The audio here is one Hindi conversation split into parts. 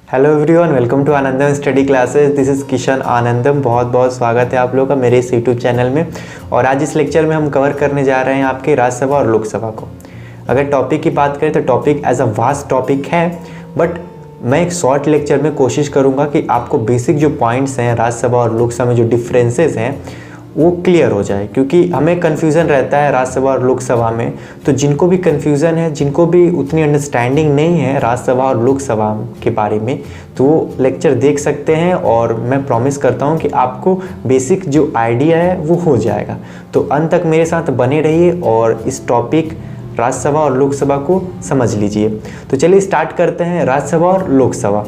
Hello everyone, welcome to Anandam study classes. This is Kishan Anandam. बहुत बहुत स्वागत है आप लोगों का मेरे इस यूट्यूब चैनल में। और आज इस लेक्चर में हम कवर करने जा रहे हैं आपके राज्यसभा और लोकसभा को। अगर टॉपिक की बात करें तो topic as a vast topic है, बट मैं एक शॉर्ट लेक्चर में कोशिश करूँगा कि आपको बेसिक जो पॉइंट्स हैं राज्यसभा और लोकसभा में जो डिफरेंसेस हैं वो क्लियर हो जाए, क्योंकि हमें कन्फ्यूज़न रहता है राज्यसभा और लोकसभा में। तो जिनको भी कन्फ्यूज़न है, जिनको भी उतनी अंडरस्टैंडिंग नहीं है राज्यसभा और लोकसभा के बारे में, तो वो लेक्चर देख सकते हैं और मैं प्रॉमिस करता हूँ कि आपको बेसिक जो आइडिया है वो हो जाएगा। तो अंत तक मेरे साथ बने रहिए और इस टॉपिक राज्यसभा और लोकसभा को समझ लीजिए। तो चलिए स्टार्ट करते हैं राज्यसभा और लोकसभा।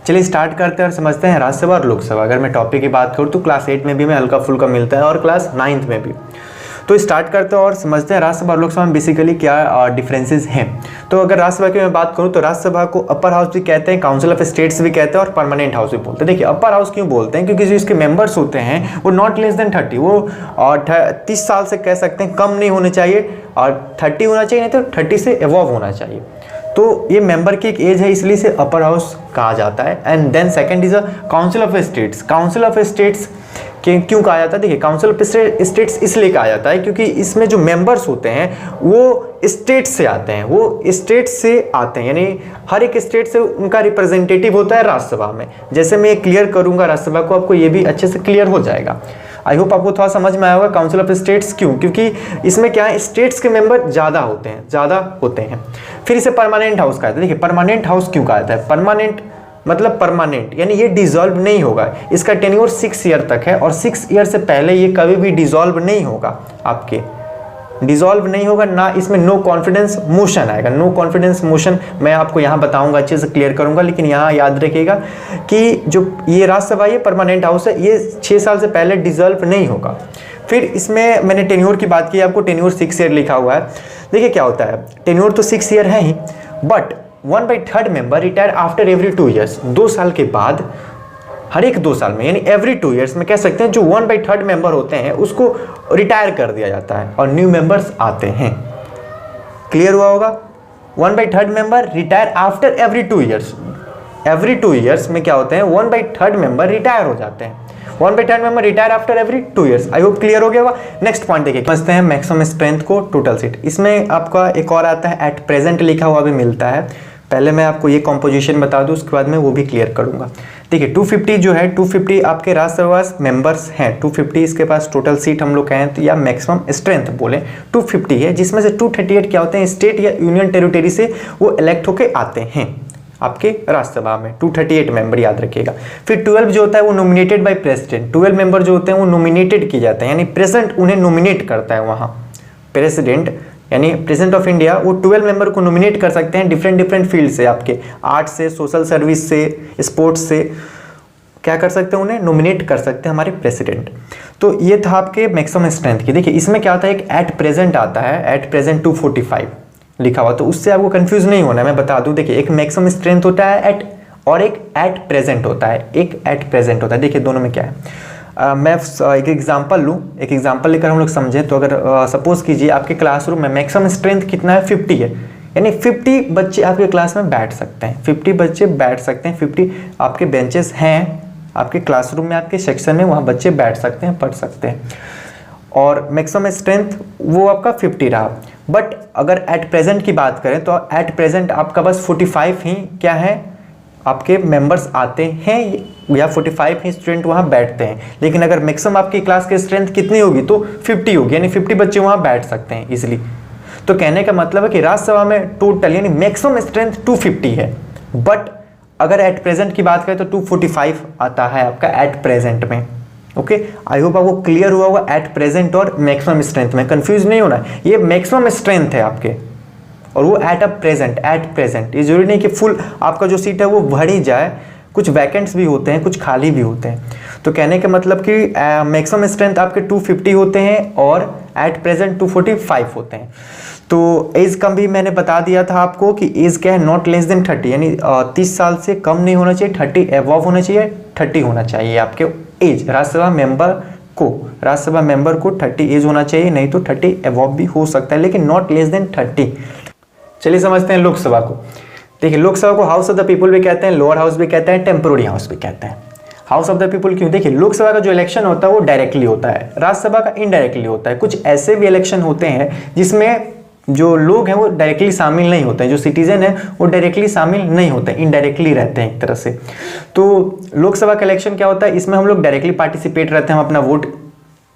चलिए स्टार्ट करते हैं और समझते हैं राज्यसभा और लोकसभा। अगर मैं टॉपिक की बात करूँ तो क्लास 8 में भी मैं हल्का फुल्का मिलता है और क्लास 9th में भी। तो स्टार्ट करते हैं और समझते हैं राज्यसभा और लोकसभा में बेसिकली क्या डिफरेंसेस हैं। तो अगर राज्यसभा की मैं बात करूँ तो राज्यसभा को अपर हाउस भी कहते हैं, काउंसिल ऑफ स्टेट्स भी कहते हैं और परमानेंट हाउस भी बोलते हैं। देखिए अपर हाउस क्यों बोलते हैं, क्योंकि जो इसके मेंबर्स होते हैं वो नॉट लेस देन 30, वो 30 साल से कह सकते हैं कम नहीं होने चाहिए, और 30 होना चाहिए, नहीं तो 30 से एवॉव होना चाहिए। तो ये मेंबर की एक एज है, इसलिए इसे अपर हाउस कहा जाता है। And then second is a council of states. Council of states क्यों कहा जाता है? देखिए काउंसिल ऑफ स्टेट्स इसलिए कहा जाता है क्योंकि इसमें जो मेंबर्स होते हैं वो स्टेट से आते हैं, वो स्टेट से आते हैं, यानी हर एक स्टेट से उनका रिप्रेजेंटेटिव होता है राज्यसभा में। जैसे मैं क्लियर करूंगा राज्यसभा को, आपको ये भी अच्छे से क्लियर हो जाएगा। आई होप आपको थोड़ा समझ में आया होगा काउंसिल ऑफ स्टेट्स क्यों, क्योंकि इसमें क्या है, स्टेट्स के मेंबर ज़्यादा होते हैं। फिर इसे परमानेंट हाउस कहा जाता है। देखिए परमानेंट हाउस क्यों कहा जाता है? परमानेंट मतलब परमानेंट, यानी ये डिसॉल्व नहीं होगा। इसका टेन्योर 6 ईयर तक है और 6 ईयर से पहले ये कभी भी डिसॉल्व नहीं होगा, आपके डिसॉल्व नहीं होगा ना। इसमें नो कॉन्फिडेंस मोशन आएगा। नो कॉन्फिडेंस मोशन मैं आपको यहाँ बताऊंगा, अच्छे से क्लियर करूंगा, लेकिन यहाँ याद रखिएगा कि जो ये राज्यसभा ये परमानेंट हाउस है, ये 6 साल से पहले डिसॉल्व नहीं होगा। फिर इसमें मैंने टेन्योर की बात की, आपको टेन्योर 6 ईयर लिखा हुआ है। देखिए क्या होता है, टेन्योर तो 6 ईयर है ही, but 1/3 member retire after every 2 years. 2 साल के बाद, हर एक 2 साल में, यानी एवरी 2 ईयर्स में कह सकते हैं, जो 1/3 मेंबर होते हैं उसको रिटायर कर दिया जाता है और न्यू मेंबर्स आते हैं। क्लियर हुआ होगा? 1/3 member retire after every 2 years. Every 2 years में क्या होते हैं, 1/3 मेंबर रिटायर हो जाते हैं। 1/3 member retire after every 2 years. I hope clear हो गया होगा। नेक्स्ट पॉइंट देखिए, समझते हैं मैक्सिमम स्ट्रेंथ को, टोटल सीट। इसमें आपका एक और आता है, एट प्रेजेंट लिखा हुआ भी मिलता है। पहले मैं आपको ये कॉम्पोजिशन बता दूं, उसके बाद मैं वो भी क्लियर करूंगा। देखिए 250 जो है, 250 आपके राज्यसभा मेंबर्स हैं। 250 इसके पास टोटल सीट हम लोग कहें तो, या मैक्सिमम स्ट्रेंथ बोले 250 है, जिसमें से 238 क्या होते हैं, स्टेट या यूनियन टेरिटरी से वो इलेक्ट होके आते हैं आपके राज्यसभा में। 238 मेंबर याद रखिएगा। फिर 12 जो होता है वो नॉमिनेटेड बाय प्रेसिडेंट। 12 मेंबर जो होते हैं वो नॉमिनेटेड किए जाते हैं, यानी प्रेसिडेंट उन्हें नॉमिनेट करता है। वहाँ प्रेसिडेंट यानी प्रेसिडेंट ऑफ इंडिया वो 12 मेंबर को नॉमिनेट कर सकते हैं डिफरेंट फील्ड से, आपके आर्ट से, सोशल सर्विस से, स्पोर्ट्स से, क्या कर सकते हैं, उन्हें नॉमिनेट कर सकते हैं हमारे प्रेसिडेंट। तो ये था आपके मैक्सिमम स्ट्रेंथ की। देखिए इसमें क्या आता है, एक एट प्रेजेंट आता है, एट प्रेजेंट 245 लिखा हुआ, तो उससे आपको कंफ्यूज नहीं होना, मैं बता दूं। देखिए एक मैक्सिमम स्ट्रेंथ होता है एट, और एक एट प्रेजेंट होता है, एक एट प्रेजेंट होता है। देखिए दोनों में क्या है, मैं एक एग्जांपल लूँ, एक एग्जांपल लेकर हम लोग समझें। तो अगर सपोज कीजिए आपके क्लासरूम में मैक्सिमम स्ट्रेंथ कितना है, 50 है, यानी 50 बच्चे आपके क्लास में बैठ सकते हैं। 50 बच्चे बैठ सकते हैं, 50 आपके बेंचेस हैं आपके क्लासरूम में, आपके सेक्शन में, वहाँ बच्चे बैठ सकते हैं, पढ़ सकते हैं, और मैक्सिमम स्ट्रेंथ वो आपका 50 रहा। बट अगर एट प्रेजेंट की बात करें तो एट प्रेजेंट आपका बस 45 ही क्या है, आपके मेंबर्स आते हैं, या 45 ही स्टूडेंट वहाँ बैठते हैं। लेकिन अगर मैक्सिमम आपकी क्लास की स्ट्रेंथ कितनी होगी, तो 50 होगी, यानी 50 बच्चे वहाँ बैठ सकते हैं इजिली। तो कहने का मतलब है कि राज्यसभा में टोटल यानी मैक्सिमम स्ट्रेंथ 250 है, बट अगर एट प्रेजेंट की बात करें तो 245 आता है आपका एट प्रेजेंट में। ओके, आई होप आपको क्लियर हुआ होगा एट प्रेजेंट और मैक्सिमम स्ट्रेंथ में। कंफ्यूज नहीं होना, ये मैक्सिमम स्ट्रेंथ है आपके, और वो एट प्रेजेंट। ये जरूरी नहीं कि फुल आपका जो सीट है वो भर ही जाए, कुछ वैकेंट्स भी होते हैं, कुछ खाली भी होते हैं। तो कहने का मतलब कि मैक्सिमम स्ट्रेंथ आपके 250 होते हैं और एट प्रेजेंट 245 होते हैं। तो एज कम भी मैंने बता दिया था आपको कि एज क्या है, नॉट लेस देन 30, यानी 30 साल से कम नहीं होना चाहिए, 30 एबव होना चाहिए, 30 होना चाहिए आपके एज। राज्यसभा मेंबर को 30 एज होना चाहिए, नहीं तो 30 एबव भी हो सकता है, लेकिन नॉट लेस देन 30। चलिए समझते हैं लोकसभा को। देखिए लोकसभा को हाउस ऑफ द पीपल भी कहते हैं, लोअर हाउस भी कहते हैं, टेम्पोररी हाउस भी कहते हैं। हाउस ऑफ द पीपल क्यों? देखिए लोकसभा का जो इलेक्शन होता है वो डायरेक्टली होता है, राज्यसभा का इनडायरेक्टली होता है। कुछ ऐसे भी इलेक्शन होते हैं जिसमें जो लोग हैं वो डायरेक्टली शामिल नहीं होते हैं, जो सिटीजन है वो डायरेक्टली शामिल नहीं होते हैं, इनडायरेक्टली रहते हैं एक तरह से। तो लोकसभा का इलेक्शन क्या होता है, इसमें हम लोग डायरेक्टली पार्टिसिपेट रहते हैं, हम अपना वोट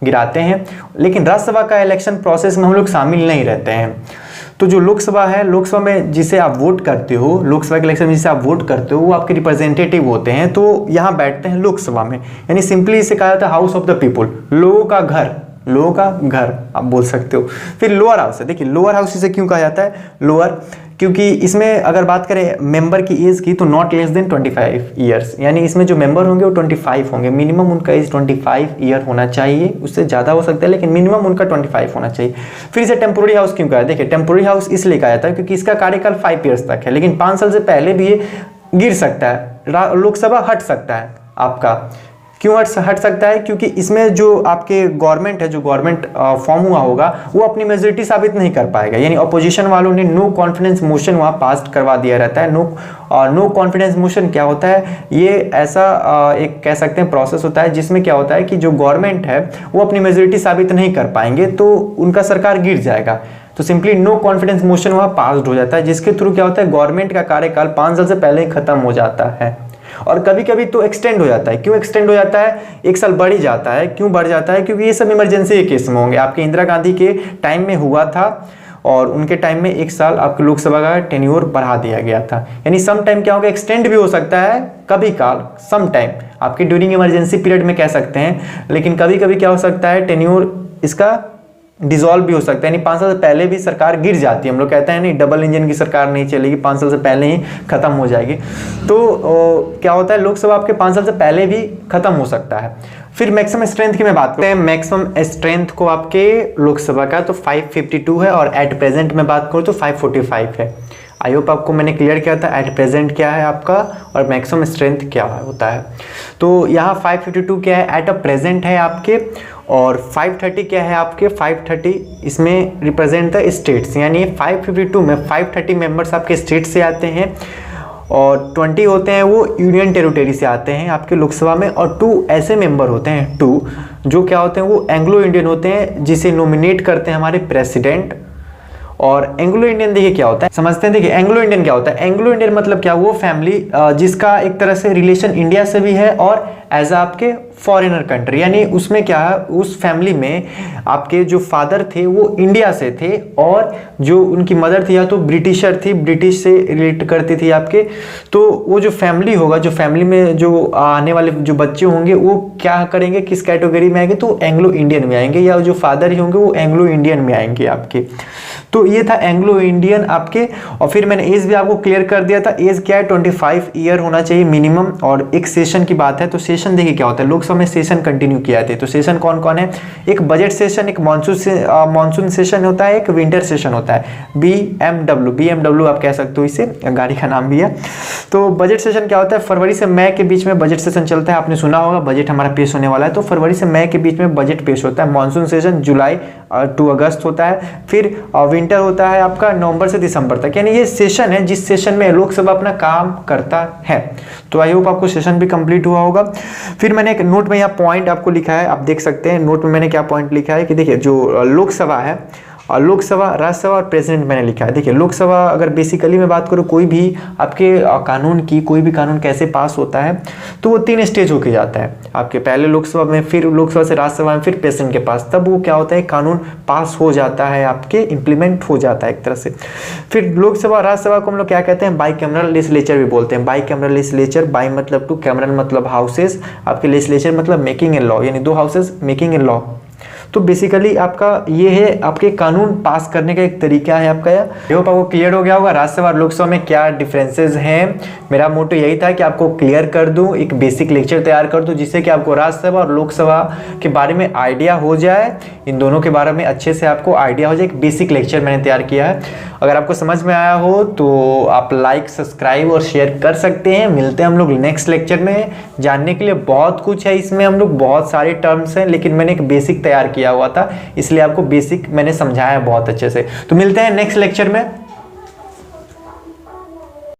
गिराते हैं। लेकिन राज्यसभा का इलेक्शन प्रोसेस में हम लोग शामिल नहीं रहते हैं। तो जो लोकसभा है, लोकसभा में जिसे आप वोट करते हो, लोकसभा के इलेक्शन में जिसे आप वोट करते हो वो आपके रिप्रेजेंटेटिव होते हैं, तो यहाँ बैठते हैं लोकसभा में। यानी सिंपली इसे कहा जाता है हाउस ऑफ द पीपल, लोगों का घर, लोगों का घर आप बोल सकते हो। फिर लोअर हाउस है, देखिए लोअर हाउस इसे क्यों कहा जाता है लोअर, क्योंकि इसमें अगर बात करें मेंबर की एज की तो नॉट लेस देन 25 ईयर्स, यानी इसमें जो मेंबर होंगे वो 25 होंगे, मिनिमम उनका एज 25 ईयर होना चाहिए, उससे ज़्यादा हो सकता है लेकिन मिनिमम उनका 25 होना चाहिए। फिर इसे टेम्पोररी हाउस क्यों कहा है? देखिए टेम्पोररी हाउस इसलिए कहा जाता है क्योंकि इसका कार्यकाल 5 ईयर्स तक है, लेकिन 5 साल से पहले भी ये गिर सकता है, लोकसभा हट सकता है आपका। क्यों हट सकता है? क्योंकि इसमें जो आपके गवर्नमेंट है, जो गवर्नमेंट फॉर्म हुआ होगा वो अपनी मेजोरिटी साबित नहीं कर पाएगा, यानी अपोजिशन वालों ने नो कॉन्फिडेंस मोशन वहाँ पास करवा दिया रहता है। नो कॉन्फिडेंस मोशन क्या होता है? ये ऐसा एक कह सकते हैं प्रोसेस होता है जिसमें क्या होता है कि जो गवर्नमेंट है वो अपनी मेजोरिटी साबित नहीं कर पाएंगे तो उनका सरकार गिर जाएगा। तो सिंपली नो कॉन्फिडेंस मोशन वहाँ पास हो जाता है, जिसके थ्रू क्या होता है गवर्नमेंट का कार्यकाल 5 साल से पहले ही खत्म हो जाता है। और कभी कभी तो एक्सटेंड हो जाता है। क्यों एक्सटेंड हो जाता है? 1 साल बढ़ ही जाता है। क्यों बढ़ जाता है? क्योंकि ये सब इमरजेंसी के केस में होंगे। आपके इंदिरा गांधी के टाइम में हुआ था और उनके टाइम में 1 साल आपके लोकसभा का टेन्योर बढ़ा दिया गया था। यानी सम टाइम क्या होगा, एक्सटेंड भी हो सकता है कभी काल, सम टाइम आपके ड्यूरिंग इमरजेंसी पीरियड में कह सकते हैं, लेकिन कभी कभी क्या हो सकता है टेन्योर इसका डिसॉल्व भी हो सकता है, यानी 5 साल से पहले भी सरकार गिर जाती है। हम लोग कहते हैं नहीं डबल इंजन की सरकार नहीं चलेगी, 5 साल से पहले ही खत्म हो जाएगी। तो क्या होता है लोकसभा आपके 5 साल से पहले भी खत्म हो सकता है। फिर मैक्सिमम स्ट्रेंथ की मैं बात करते हैं, मैक्सिमम स्ट्रेंथ को आपके लोकसभा का तो 552 है और एट प्रेजेंट में बात करूँ तो 545 है। आई होप आपको मैंने क्लियर किया था एट प्रेजेंट क्या है आपका और मैक्सिमम स्ट्रेंथ क्या होता है। तो यहाँ 552 क्या है एट अ प्रेजेंट है आपके, और 530 क्या है आपके, 530 इसमें रिप्रेजेंट द स्टेट्स, यानी 552 में 530 मेंबर्स आपके स्टेट से आते हैं और 20 होते हैं वो यूनियन टेरिटरी से आते हैं आपके लोकसभा में, और 2 ऐसे मेंबर होते हैं 2 जो क्या होते हैं वो एंग्लो इंडियन होते हैं जिसे नॉमिनेट करते हैं हमारे प्रेसिडेंट। और एंग्लो इंडियन देखिए क्या होता है, समझते हैं। देखिए एंग्लो इंडियन क्या होता है, एंग्लो इंडियन मतलब क्या, वो फैमिली जिसका एक तरह से रिलेशन इंडिया से भी है और एज आपके फॉरेनर कंट्री, यानी उसमें क्या है उस फैमिली में आपके जो फादर थे वो इंडिया से थे और जो उनकी मदर थी या तो ब्रिटिशर थी, ब्रिटिश से रिलेट करती थी आपके। तो वो जो फैमिली होगा, जो फैमिली में जो आने वाले जो बच्चे होंगे वो क्या करेंगे, किस कैटेगरी में आएंगे, तो एंग्लो इंडियन में आएंगे, या जो फादर ही होंगे वो एंग्लो इंडियन में आएंगे आपके। तो ये था एंग्लो इंडियन आपके। और फिर मैंने एज भी आपको क्लियर कर दिया था, एज क्या है 25 ईयर होना चाहिए मिनिमम। और एक सेशन की बात है तो सेशन देखिए क्या होता है, लोकसभा में सेशन कंटिन्यू किया थे। तो सेशन कौन कौन है, एक बजट सेशन, एक मानसून सेशन होता है, एक विंटर सेशन होता है, BMW आप कह सकते हो, इसे गाड़ी का नाम भी है। तो बजट सेशन क्या होता है, फरवरी से मई के बीच में बजट सेशन चलता है। आपने सुना होगा बजट हमारा पेश होने वाला है, तो फरवरी से मई के बीच में बजट पेश होता है। मानसून सेशन जुलाई टू अगस्त होता है। फिर विंटर होता है आपका नवंबर से दिसंबर तक, यानी ये सेशन है जिस सेशन में लोकसभा अपना काम करता है। तो आई होप आपको सेशन भी कंप्लीट हुआ होगा। फिर मैंने एक नोट में यहाँ पॉइंट आपको लिखा है, आप देख सकते हैं नोट में मैंने क्या पॉइंट लिखा है कि देखिए जो लोकसभा है, लोकसभा, राज्यसभा और प्रेसिडेंट मैंने लिखा है। देखिए लोकसभा अगर बेसिकली मैं बात करूँ कोई भी आपके कानून की, कोई भी कानून कैसे पास होता है तो वो 3 स्टेज होके जाता है आपके, पहले लोकसभा में, फिर लोकसभा से राज्यसभा में, फिर प्रेसिडेंट के पास, तब वो क्या होता है कानून पास हो जाता है आपके, इम्प्लीमेंट हो जाता है एक तरह से। फिर लोकसभा राज्यसभा को हम लोग क्या कहते हैं, बाई कैमरल लेजिस्लेचर भी बोलते हैं। बाई कैमरल लेजिस्लेचर, बाई मतलब 2, कैमरल मतलब हाउसेस, आपके लेजिस्लेचर मतलब मेकिंग एन लॉ, यानी 2 हाउसेस मेकिंग एन लॉ। तो बेसिकली आपका ये है आपके कानून पास करने का एक तरीका है आपका। ये आपको क्लियर हो गया होगा राज्यसभा और लोकसभा में क्या डिफरेंसेस हैं। मेरा मोटो यही था कि आपको क्लियर कर दूं, एक बेसिक लेक्चर तैयार कर दूं जिससे कि आपको राज्यसभा और लोकसभा के बारे में आइडिया हो जाए, इन दोनों के बारे में अच्छे से आपको आइडिया हो जाए। एक बेसिक लेक्चर मैंने तैयार किया है। अगर आपको समझ में आया हो तो आप लाइक, सब्सक्राइब और शेयर कर सकते हैं। मिलते हैं हम लोग नेक्स्ट लेक्चर में। जानने के लिए बहुत कुछ है इसमें, हम लोग बहुत सारे टर्म्स हैं, लेकिन मैंने एक बेसिक तैयार किया हुआ था इसलिए आपको बेसिक मैंने समझाया बहुत अच्छे से। तो मिलते हैं नेक्स्ट लेक्चर में।